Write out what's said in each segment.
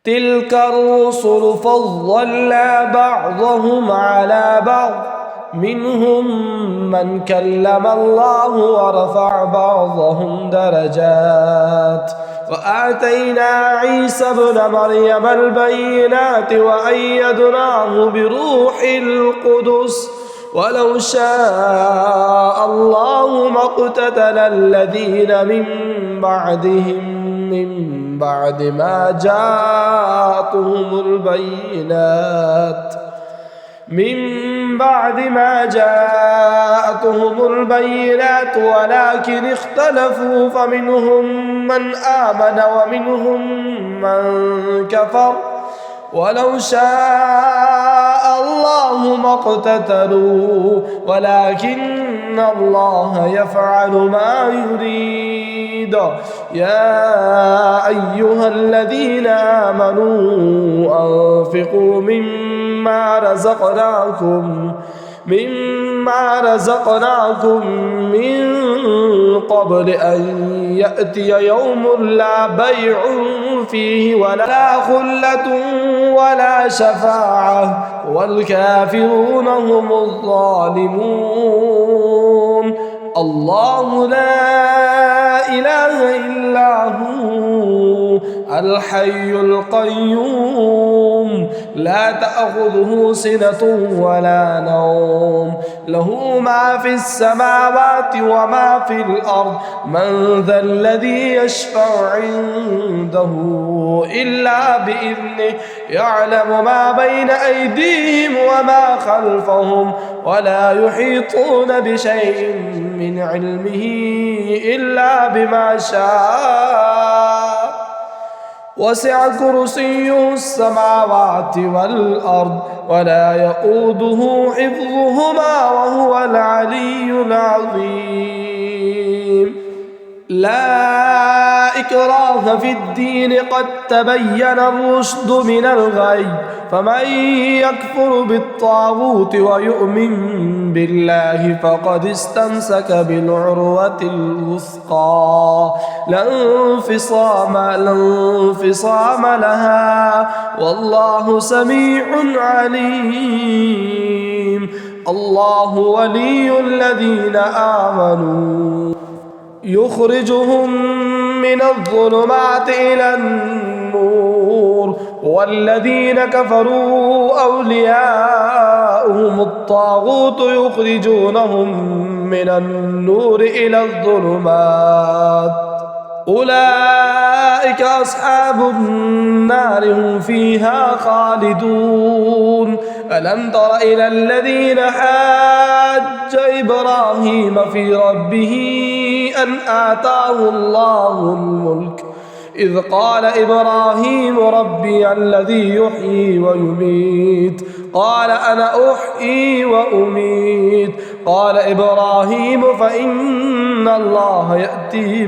تلك الرسل فضلنا بعضهم على بعض منهم من كلم الله ورفع بعضهم درجات وآتينا عيسى ابن مريم البينات وأيدناه بروح القدس ولو شاء الله ما اقتتل الذين من بعدهم من بعد ما جاءتهم البينات ولكن اختلفوا فمنهم من آمن ومنهم من كفر ولو شاء الله ما اقتتلوا ولكن الله يفعل ما يريد. يا أيها الذين آمنوا أنفقوا مما رزقناكم من قبل أن يأتي يوم لا بيع فيه ولا خلة ولا شفاعة والكافرون هم الظالمون. الله لا إله إلا هو الحي القيوم لا تأخذه سنة ولا نوم له ما في السماوات وما في الأرض من ذا الذي يشفع عنده إلا بإذنه يعلم ما بين أيديهم وما خلفهم ولا يحيطون بشيء من علمه إلا بما شاء وسع كرسيه السماوات والأرض ولا يؤوده حفظهما وهو العلي العظيم. لا إكراه في الدين قد تبين الرشد من الغي فمن يكفر بالطاغوت ويؤمن بالله فقد استمسك بالعروة الوثقى لا انفصام لها والله سميع عليم. الله ولي الذين آمنوا يخرجهم من الظلمات إلى النور والذين كفروا أولياؤهم الطاغوت يخرجونهم من النور إلى الظلمات أولئك أصحاب النار هم فيها خالدون. ألم تر إلى الذين حاج إبراهيم في ربه أن آتاه الله الملك إذ قال إبراهيم ربي الذي يحيي ويميت قال أنا أحيي وأميت قال إبراهيم فإن الله يأتي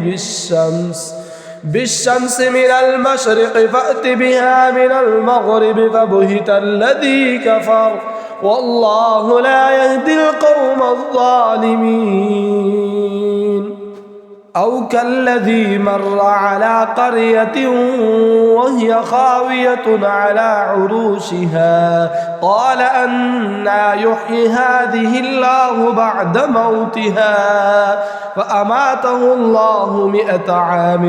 بالشمس من المشرق فأت بها من المغرب فبهت الذي كفر والله لا يهدي القوم الظالمين. أو كالذي مر على قرية وهي خاوية على عروشها قال أنى يحيي هذه الله بعد موتها فأماته الله 100 عام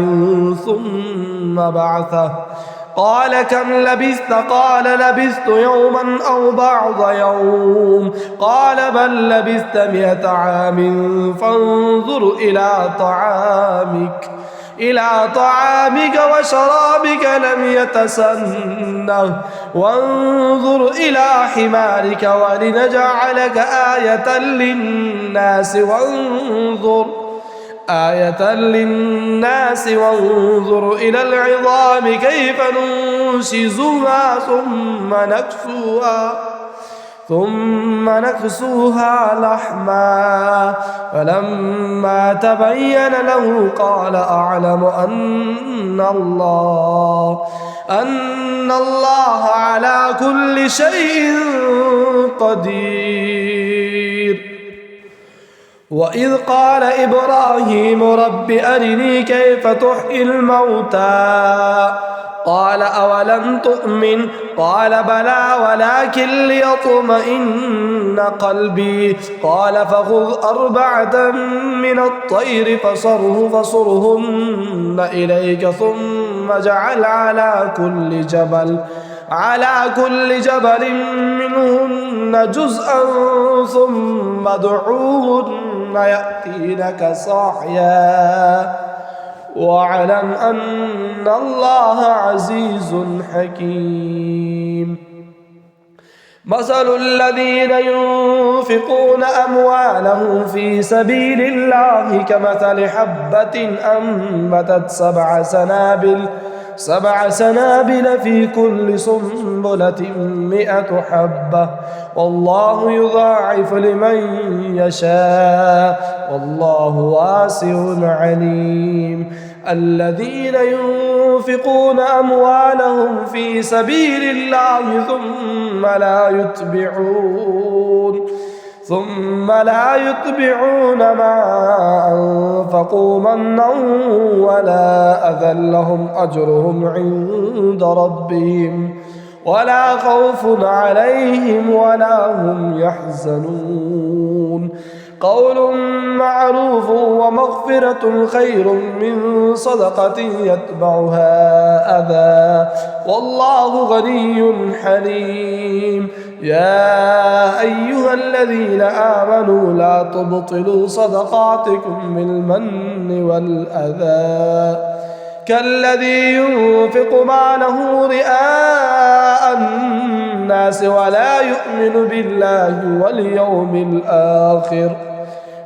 ثم بعثه قال كم لبثت قال لبثت يوما أو بعض يوم قال بل لبثت 100 عام فانظر إلى طعامك وشرابك لم يتسنه وانظر إلى حمارك ولنجعلك آية للناس وانظر إلى العظام كيف ننشزها ثم نكسوها لحما فلما تبين له قال أعلم أن الله على كل شيء قدير. وإذ قال إبراهيم رب أرني كيف تحيي الموتى قال أولم تؤمن قال بلى ولكن ليطمئن قلبي قال فخذ 4 من الطير فصرهن إليك ثم اجعل على كل جبل منهن جزءا ثم ادعوهن يأتينك سعيا واعلم أن الله عزيز حكيم مثل الذين ينفقون أموالهم في سبيل الله كمثل حبة أنبتت 7 سنابل في كل سنبلة 100 حبة والله يضاعف لمن يشاء والله واسع عليم الذين ينفقون أموالهم في سبيل الله ثم لا يتبعون ما أنفقوا منا ولا أذى لهم أجرهم عند ربهم ولا خوف عليهم ولا هم يحزنون قول معروف ومغفرة خير من صدقة يتبعها أذى والله غني حليم يا أيها الذين آمنوا لا تبطلوا صدقاتكم بالمن والأذى كالذي ينفق ماله رئاء الناس ولا يؤمن بالله واليوم الآخر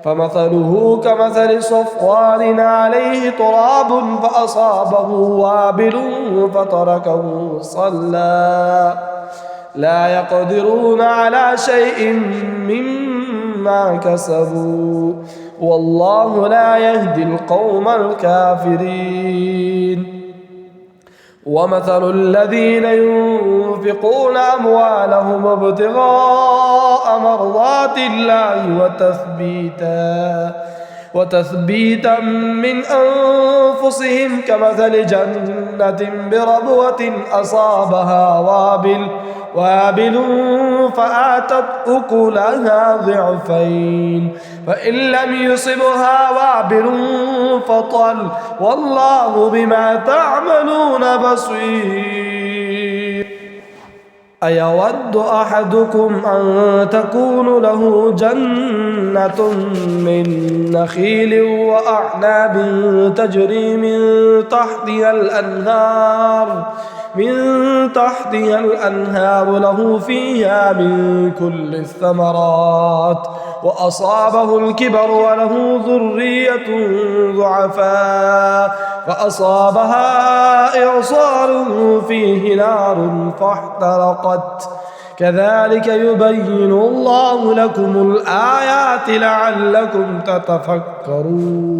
فمثله كمثل صفوان عليه تراب فأصابه وابل فتركه صلى لا يقدرون على شيء مما كسبوا والله لا يهدي القوم الكافرين ومثل الذين ينفقون أموالهم ابتغاء مرضات الله وتثبيتا من أنفسهم كمثل جنة بربوة أصابها وابل فآتت أكلها ضعفين فإن لم يصبها وابل فطل والله بما تعملون بصير أيود أحدكم أن تكون له جنة من نخيل وأعناب تجري من تحتها الأنهار له فيها من كل الثمرات وأصابه الكبر وله ذرية ضعفاء فأصابها إعصار فيه نار فاحترقت كذلك يبين الله لكم الآيات لعلكم تتفكرون